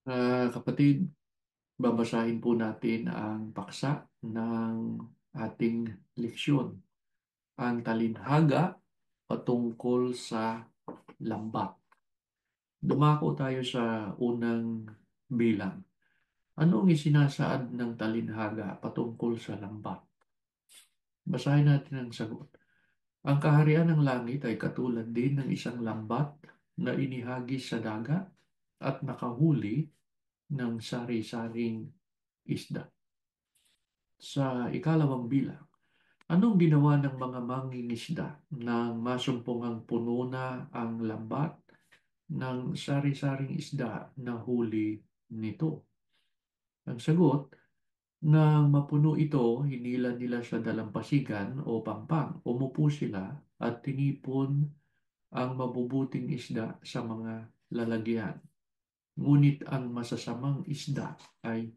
Kapatid, babasahin po natin ang paksa ng ating leksyon, ang talinhaga patungkol sa lambat. Dumako tayo sa unang bilang. Anong isinasaad ng talinhaga patungkol sa lambat? Basahin natin ang sagot. Ang kaharian ng langit ay katulad din ng isang lambat na inihagis sa dagat at nakahuli ng sari-saring isda. Sa ikalawang bilang, anong ginawa ng mga mangingisda nang masumpungang puno na ang lambat ng sari-saring isda na huli nito? Ang sagot, nang mapuno ito, hinila nila sa dalampasigan o pampang. Umupo sila at tinipon ang mabubuting isda sa mga lalagyan. Ngunit ang masasamang isda ay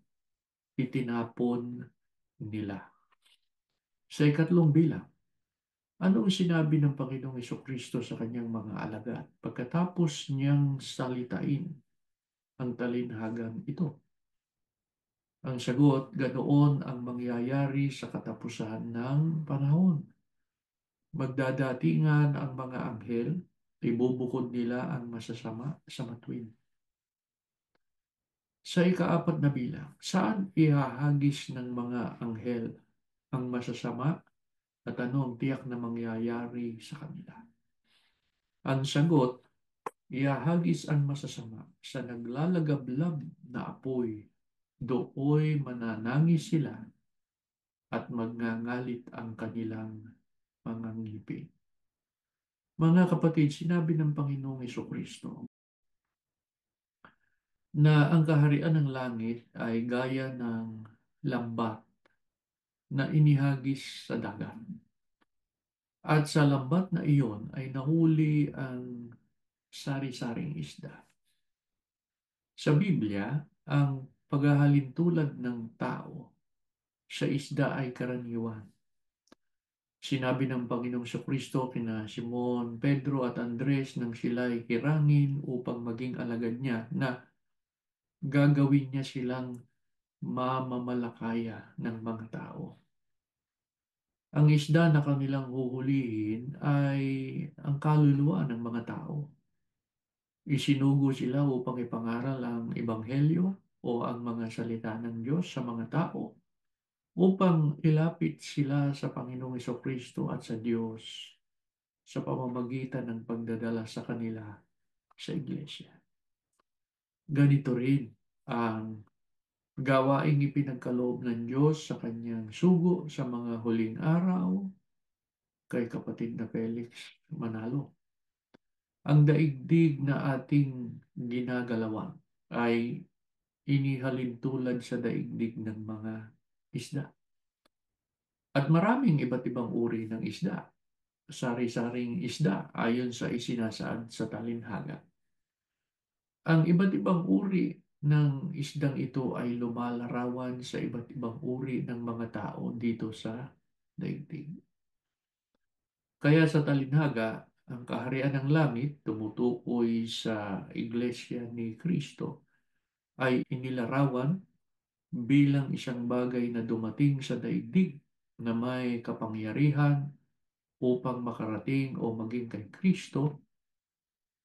itinapon nila. Sa ikatlong bilang, anong sinabi ng Panginoong Kristo sa kanyang mga alagad pagkatapos niyang salitain ang talinhagang ito? Ang sagot, ganoon ang mangyayari sa katapusan ng panahon. Magdadatingan ang mga anghel, ibubukod nila ang masasama sa matuwid. Sa ikaapat na bilang, saan ihahagis ng mga anghel ang masasama at ano ang tiyak na mangyayari sa kanila? Ang sagot, ihahagis ang masasama sa naglalagablab na apoy. Dooy mananangis sila at magngangalit ang kanilang mga ngipin. Mga kapatid, sinabi ng Panginoong Kristo na ang kaharian ng langit ay gaya ng lambat na inihagis sa dagat. At sa lambat na iyon ay nahuli ang sari-saring isda. Sa Biblia, ang paghahalin tulad ng tao sa isda ay karaniwan. Sinabi ng Panginoong Kristo kina Simon, Pedro at Andres nang sila'y hirangin upang maging alagad niya na gagawin niya silang mamamalakaya ng mga tao. Ang isda na kanilang huhulihin ay ang kaluluwa ng mga tao. Isinugo sila upang ipangaral ang ebanghelyo o ang mga salita ng Diyos sa mga tao upang ilapit sila sa Panginoong Kristo at sa Diyos sa pamamagitan ng pagdadala sa kanila sa iglesia. Ganito rin ang gawaing ipinagkaloob ng Diyos sa kanyang sugo sa mga huling araw kay kapatid na Felix Manalo. Ang daigdig na ating ginagalawan ay inihalin tulad sa daigdig ng mga isda. At maraming iba't ibang uri ng isda. Sari-saring isda ayon sa isinasaad sa talinhaga. Ang iba't ibang uri ng isdang ito ay lumalarawan sa iba't ibang uri ng mga tao dito sa daigdig. Kaya sa talinhaga, ang kaharian ng langit tumutukoy sa Iglesia ni Kristo ay inilarawan bilang isang bagay na dumating sa daigdig na may kapangyarihan upang makarating o maging kay Kristo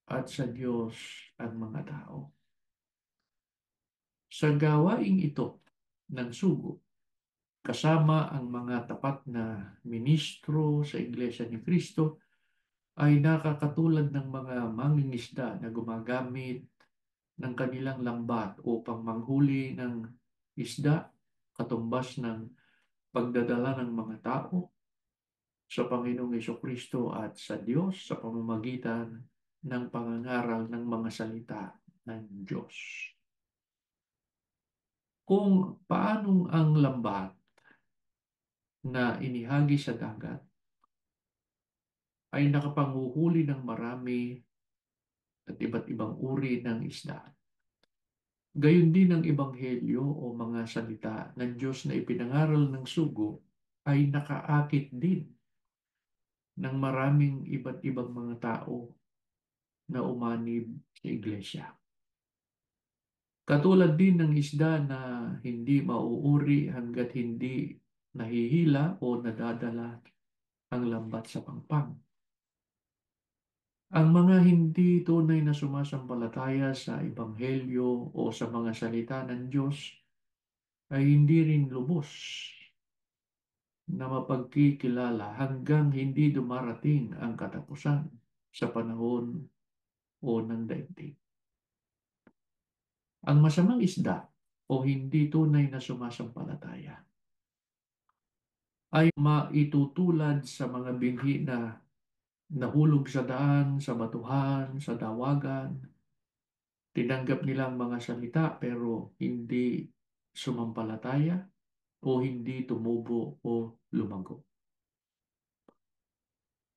at sa Diyos ang mga tao. Sa gawaing ito ng sugo, kasama ang mga tapat na ministro sa Iglesia ni Kristo ay nakakatulad ng mga mangingisda na gumagamit ng kanilang lambat upang manghuli ng isda katumbas ng pagdadala ng mga tao sa Panginoong Kristo at sa Diyos sa pamamagitan ng pangangaral ng mga salita ng Diyos. Kung paanong ang lambat na inihagi sa dagat ay nakapanguhuli ng marami at iba't ibang uri ng isda. Gayon din ang ebanghelyo o mga salita ng Diyos na ipinangaral ng sugo ay nakaakit din ng maraming iba't ibang mga tao na umanib sa iglesia. Katulad din ng isda na hindi mauuri hanggat hindi nahihila o nadadala ang lambat sa pangpang. Ang mga hindi tunay na sumasampalataya sa Ebanghelyo o sa mga salita ng Diyos ay hindi rin lubos na mapagkikilala hanggang hindi dumarating ang katapusan sa panahon o ng daigdig. Ang masamang isda o hindi tunay na sumasampalataya ay maitutulad sa mga binhi na nahulog sa daan, sa batuhan, sa dawagan. Tinanggap nila ang mga salita pero hindi sumampalataya o hindi tumubo o lumago.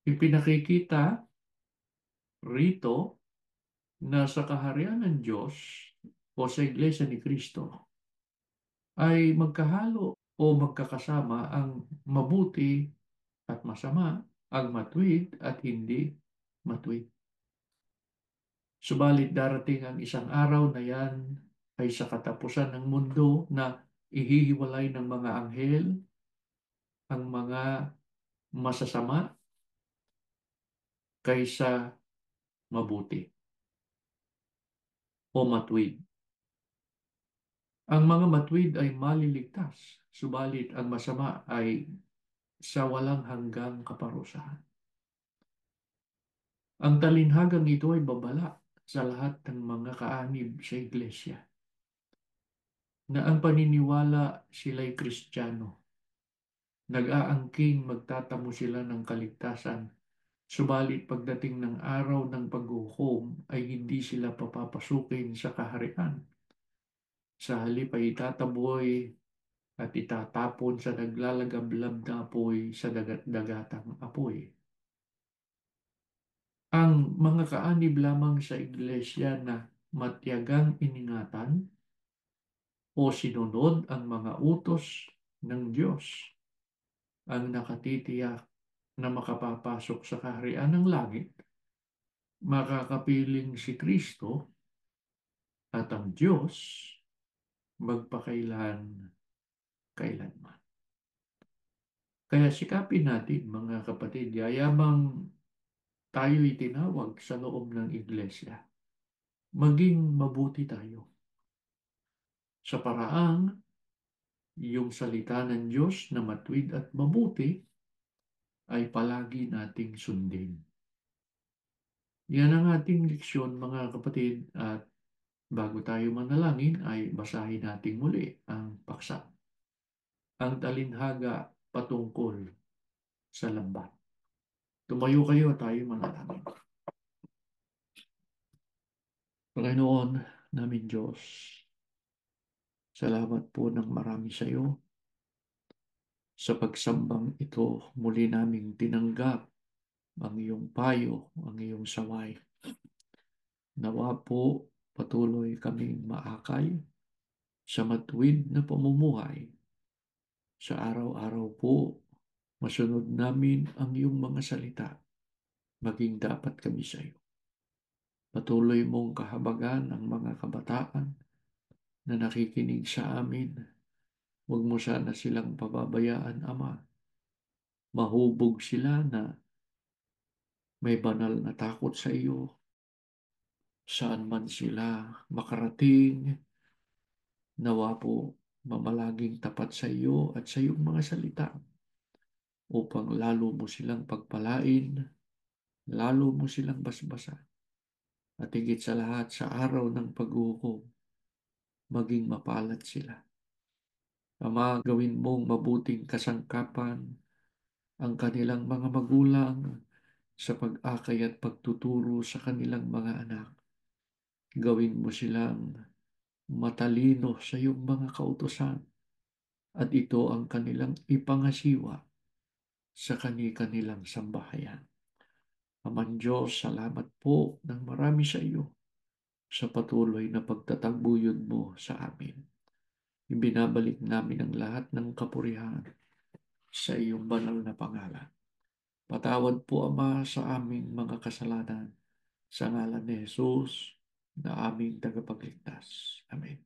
Ipinakikita rito na sa kaharian ng Diyos o sa Iglesia ni Kristo ay magkahalo o magkakasama ang mabuti at masama, ang matuwid at hindi matuwid. Subalit darating ang isang araw na yan ay sa katapusan ng mundo na ihihiwalay ng mga anghel ang mga masasama kaysa mabuti o matuwid. Ang mga matuwid ay maliligtas, subalit ang masama ay sa walang hanggang kaparusahan. Ang talinhagang ito ay babala sa lahat ng mga kaanib sa iglesia na ang paniniwala sila'y Kristiyano. Nag-aangking magtatamo sila ng kaligtasan, subalit pagdating ng araw ng paghukom ay hindi sila papapasukin sa kaharian. Sa halip ay itataboy at itatapon sa naglalagablab na apoy sa dagat-dagatang apoy. Ang mga kaanib lamang sa iglesia na matyagang iningatan o sinunod ang mga utos ng Diyos ang nakatitiyak na makapapasok sa kaharian ng langit, makakapiling si Kristo at ang Diyos magpakailan kailanman. Kaya sikapin natin mga kapatid, yayamang tayo'y tinawag sa loob ng iglesia, maging mabuti tayo sa paraang yung salita ng Diyos na matuwid at mabuti ay palagi nating sundin. Yan ang ating leksyon mga kapatid, at bago tayo manalangin ay basahin natin muli ang paksa. Ang talinhaga patungkol sa lambat. Tumayo kayo at tayo manalangin. Panginoon namin Diyos, salamat po ng marami sa iyo sa pagsambang ito. Muli naming tinanggap ang iyong payo, ang iyong saway. Nawa po patuloy kaming maakay sa matuwid na pamumuhay. Sa araw-araw po, masunod namin ang iyong mga salita. Maging dapat kami sa iyo. Patuloy mong kahabagan ang mga kabataan na nakikinig sa amin. Huwag mo sana silang pababayaan, Ama. Mahubog sila na may banal na takot sa iyo. Saan man sila makarating, nawa po mamalaging tapat sa iyo at sa iyong mga salita upang lalo mo silang pagpalain, lalo mo silang basbasan, at higit sa lahat sa araw ng paghukom, maging mapalad sila. Ama, gawin mong mabuting kasangkapan ang kanilang mga magulang sa pag-akay at pagtuturo sa kanilang mga anak. Gawin mo silang matalino sa iyong mga kautusan at ito ang kanilang ipangasiwa sa kanilang sambahayan. Aman Diyos, salamat po ng marami sa iyo sa patuloy na pagtataguyod mo sa amin. Ibinabalik namin ang lahat ng kapurihan sa iyong banal na pangalan. Patawad po, Ama, sa aming mga kasalanan sa ngalan ni Jesus na aming tagapagligtas. Amen.